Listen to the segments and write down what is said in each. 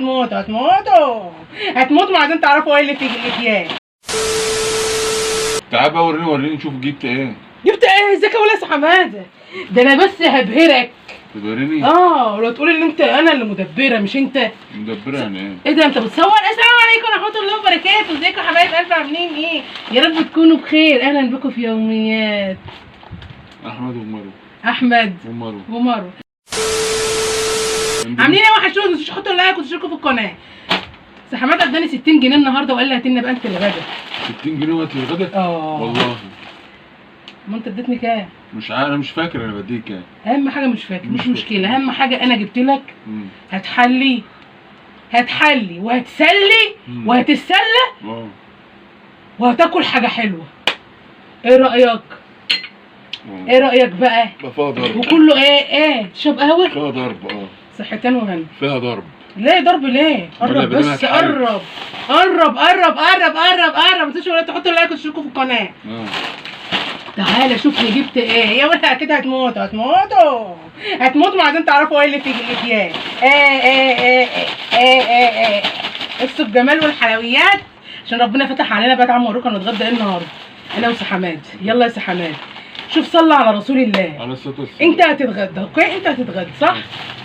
هتموتوا هتموتوا هتموتوا، عايزين تعرفوا ايه اللي في الاكياس. تعال بقى وريني نشوف جبت ايه. جبت ايه؟ ازيك يا ولا حماده؟ ده انا بس هبهرك. تبهرني؟ ولا تقول ان انا اللي مدبره مش انت. مدبره يعني ايه؟ ايه ده انت بتصور؟ السلام عليكم ورحمه الله وبركاته، ازيكم يا حبايب قلب، عاملين ايه؟ يا رب تكونوا بخير. اهلا بكم في يوميات احمد ومارو. احمد ومارو عاملين ايه؟ وحشونا، ما تنسوش تحطوا لايك وتشتركوا في القناه. بس حماده اداني 60 جنيه النهارده وقال لي هات لنا بقى انت الغدا. 60 جنيه وقت الغدا؟ والله. ما انت اديتني كام؟ مش عارف، انا مش فاكر انا بديك كام. اهم حاجه مش فاكر، مش مشكله، اهم حاجه انا جبت لك. هتحلي وهتسلي وهتتسلى وهتاكل حاجه حلوه. ايه رايك؟ ايه رايك بقى؟ فيها ضرب وكله ايه تشرب قهوه؟ فيها ضرب. صحتين وهنا. فيها ضرب. ليه ضرب ليه؟ قرب بس، قرب ما تنسوش ولا تحطوا لايك وتشتركوا في القناه. تعالى شوف لي جبت ايه. يا ولا كده هتموتوا عايزين تعرفوا ايه اللي في الاكياس. بصوا الجمال والحلويات، عشان ربنا فتح علينا بقى. تعالوا اوريكم هنتغدى ايه النهارده انا وسي حماد. يلا يا سي حماد، شوف صلى على رسول الله. على الصلاه والسلام. انت هتتغدى، اوكي؟ انت هتتغدى صح؟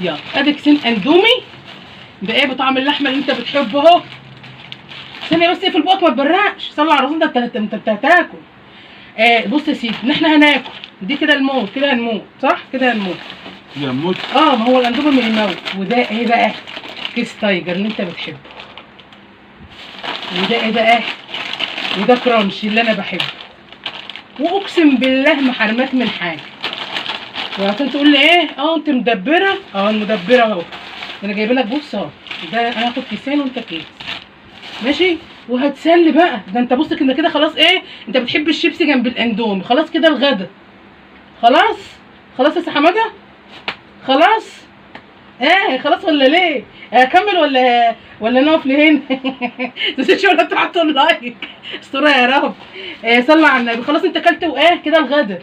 يلا ادي كيسين اندومي بايه؟ بطعم اللحمه اللي انت بتحبه اهو. ثانيه بس، اقفل بقك ما تبرقش. صلى على الرسول، انت هتاكل. بص يا سيدي، ان احنا هناكل دي كده الموت، كده هنموت صح؟ كده هنموت. ما هو الاندومي من الموت. وده ايه بقى؟ كيس تايجر اللي انت بتحبه. وده ايه بقى؟ وده كرانش اللي انا بحبه. واقسم بالله ما حرماك من حاجه. وعشان تقول لي ايه؟ انت مدبره. المدبره اهو. انا جايبه لك، بص اهو. ده انا هاخد كيسين وانت كيس، ماشي؟ وهتسلي بقى. ده انت بص كده خلاص. ايه؟ انت بتحب الشيبسي جنب الاندومي. خلاص كده الغدا. خلاص يا سي حماده. خلاص خلاص ولا ليه؟ اكمل ولا نقف لهنا؟ تنسيش ولا تحطوا اللايك. استر يا رب. صلى على النبي. خلاص انت اكلت كده الغدا.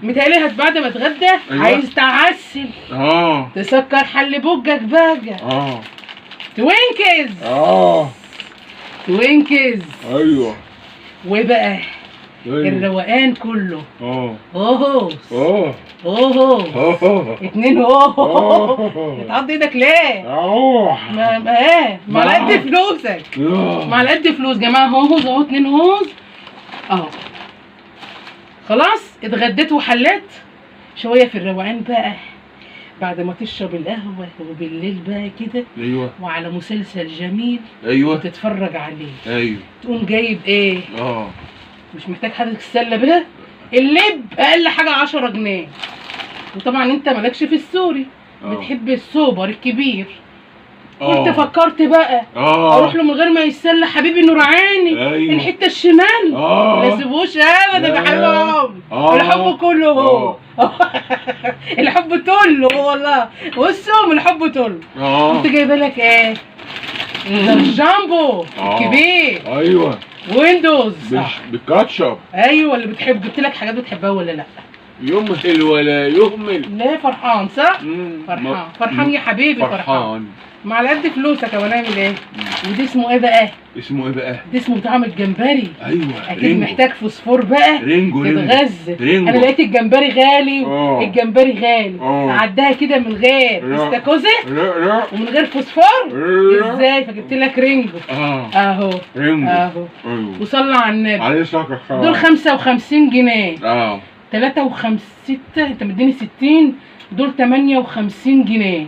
متهيألي بعد ما اتغدى عايز تعسل. تسكر حل بوجك بقى. توينكز. ايوه. وبقى الروقان كله. اتنين. اتعض ايدك ليه؟ ما على قد فلوسك. ما على قد فلوس جماعه. هوز اهو، 2 هوز اهو. خلاص اتغديت وحليت شويه في الروقان بقى، بعد ما تشرب القهوه وبالليل بقى كده. وعلى مسلسل جميل. وتتفرج عليه. تقوم جايب ايه؟ مش محتاج حاجه تتسلى بيها. اللب اقل حاجه 10 جنيه. وطبعا انت مالكش في السوري. بتحب السوبر الكبير. كنت فكرت بقى اروح له من غير ما يتسلى حبيبي نور عيني. الحته الشمال ما سيبوش ابدا يا حبيبي. الحب كله هو. الحب كله والله. والسوم الحب كله. كنت جايبه لك ايه؟ الجامبو الكبير. ويندوز بالكاتشب. اللي بتحب. جبت لك حاجات بتحبها ولا لا؟ يمهل ولا يهمل. ليه فرحان صح؟ فرحان يا حبيبي. فرحان. ما على قد فلوسك. هنعمل ايه؟ ودي اسمه ايه بقى؟ ده اسمه طعم الجمبري. اكيد محتاج فوسفور بقى. تتغذى. انا لقيت الجمبري غالي. الجمبري غالي. اعدها كده من غير استاكوزا ومن غير فوسفور ازاي؟ فجبت لك رينجو. اهو. وصلى على النبي. عليه شكر. دول 55 جنيه. 53 انت مديني 60. دول 58 جنيه.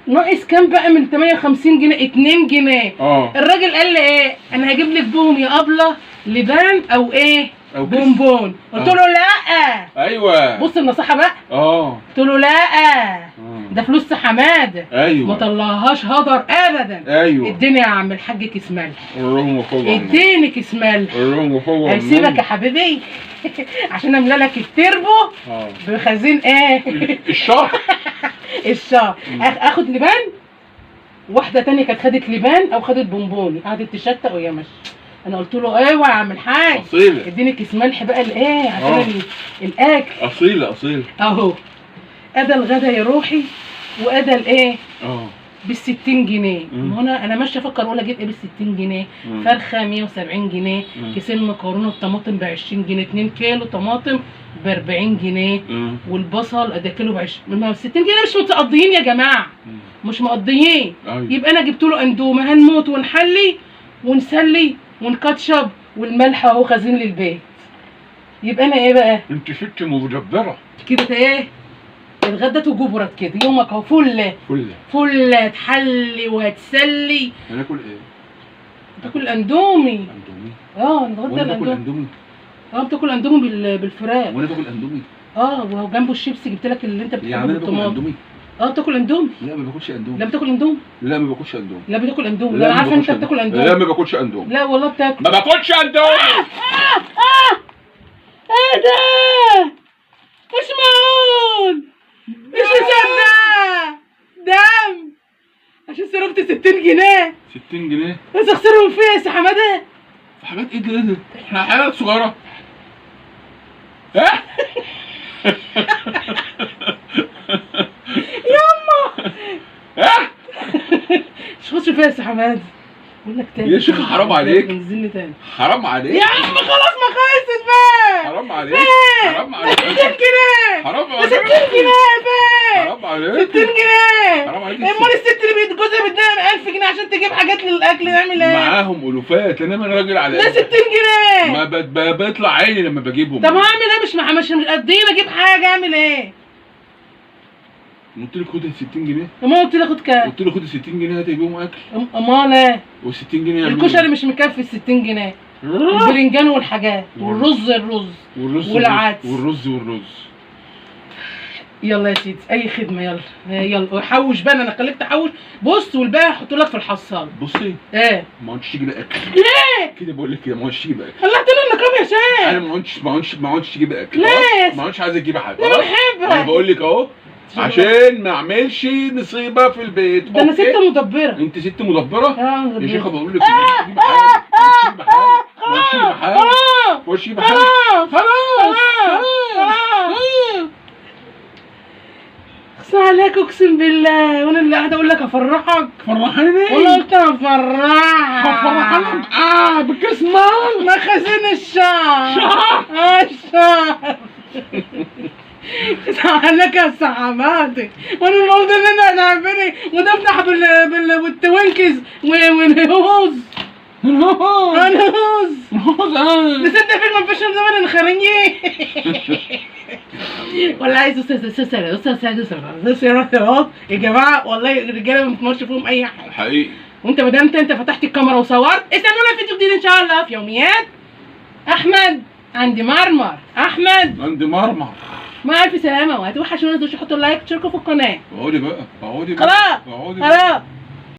ناقص كام بقى من 58 جنيه؟ 2 جنيه. الراجل قال لي ايه؟ انا هجيب لك بهم يا ابله لبان او ايه؟ بونبون. قلت له لا. بص النصيحه بقى. قلت له لا. ده فلوس حماده. ما طلعهاش هدر ابدا. اديني يا عم الحاج كيس ملح. اديني كيس ملح. هسيبك يا حبيبي عشان املى لك التربو بخزين ايه؟ الشهر. اخد لبان. واحده تانية كانت خدت لبان او خدت بونبوني، قعدت تشتق وهي ماشيه. انا قلت له ايوه يا عم الحاج. اديني كيس ملح بقى لايه؟ عشان الاكل. اصيله. اهو. ادى الغدا يا روحي. وادى الايه؟ بال60 جنيه. ما هو انا ماشيه افكر اقول اجيب ايه بال60 جنيه. فرخه 170 جنيه، كيسين مكرونه الطماطم ب20 جنيه، 2 كيلو طماطم ب40 جنيه، والبصل ادي كيلو ب20. ما 60 جنيه مش متقضيين يا جماعه، مش مقضيين. يبقى انا جبت له اندومه هنموت ونحلي ونسلي ونكاتشب، والملح اهو خازين للبيت. يبقى انا ايه بقى؟ انت ست مدبره كده ايه؟ اتغدت وجبرت كده، يومك اهو فله فله، تحلي وهتسلي. هناكل ايه؟ تاكل اندومي. نتغدى الاندومي. بتاكل اندومي بالفراخ. وانا باكل اندومي. وجنبه الشيبسي جبت لك اللي انت بتحبه. يعني انا باكل اندومي. بتاكل اندومي؟ لا ما باكلش اندومي. لا بتاكل اندومي؟ لا ما باكلش اندومي. لا بتاكل اندومي. لا انا عارفه انت بتاكل اندومي. لا ما باكلش اندومي. لا والله بتاكل. ما باكلش اندومي. ايه ده؟ مش معقول، مش مصدق. دم عشان صرفت 60 جنيه. 60 جنيه؟ بس اخسرهم فيها يا سي حماده. في حاجات ايه ده؟ احنا حاجات صغيره. ها؟ ياما ها؟ مش خش فيها يا سي حماده. بقول لك تاني يا شيخ حرام عليك. انزلني تاني. حرام عليك يا عم خلاص ما خلصت بقى. حرام عليك. حرام عليك. 60 جنيه. حرام عليك. 60 جنيه بقى. حرام عليك. 60 جنيه. حرام عليك. امال الست اللي جوزها بتديها 1000 جنيه عشان تجيب حاجات للاكل نعمل ايه؟ معاهم الوفات، انما انا راجل على ده 60 جنيه. ما بيطلع عيني لما بجيبهم. طب هعمل ايه؟ مش قادرين اجيب حاجه، اعمل ايه؟ قلت لك خد 60 جنيه. امال قلت لي خد كام؟ قلت له خد 60 جنيه هات يجيبهم اكل. امال ايه؟ و60 جنيه الكشري مش مكفي 60 جنيه. البرنجان والحاجات والرز والعدس والرز. يلا يا سيدي اي خدمه. يلا حوش بقى، انا خليك تحوش. بص والباقي هحطه لك في الحصاله. بصي ايه؟ ما عادش تجيب اكل. ليه؟ كده بقول لك كده ما عادش تجيب اكل. خلعت لنا النقاب يا شيخ. انا ما عادش تجيب اكل. ليه؟ ما عادش عايز اجيب حاجه. انا بحبها. انا بقول لك اهو عشان ما اعملش مصيبه في البيت. ده انا ست مدبره. انت ست مدبره؟ يا شيخه بقول لك تجيب حاجه. خلاص. اقسم عليك اقسم بالله، وانا اللي قاعده اقول لك افرحك. فرحني ليه؟ والله قلت افرحك. هفرحنا بكاس مال مخازن الشهر. الشهر عليك يا سحماتي. وانا الموضوع اللي انا عاملين ونفتح بالتوينكز والهوز. الهوز نسيت فيلم الفيشن زمان الخرنجي. ولا عايز يا جماعه والله الرجاله ما بتمرش فيهم اي حاجه حقيقي. وانت ما دام انت فتحت الكاميرا وصورت. استنونا فيديو جديد ان شاء الله في يوميات احمد. عندي مرمر احمد. عندي مرمر. مع الف سلامه، وهتوحشونا. تحطوا اللايك، تشتركوا في القناه. اقعدي بقى. خلاص.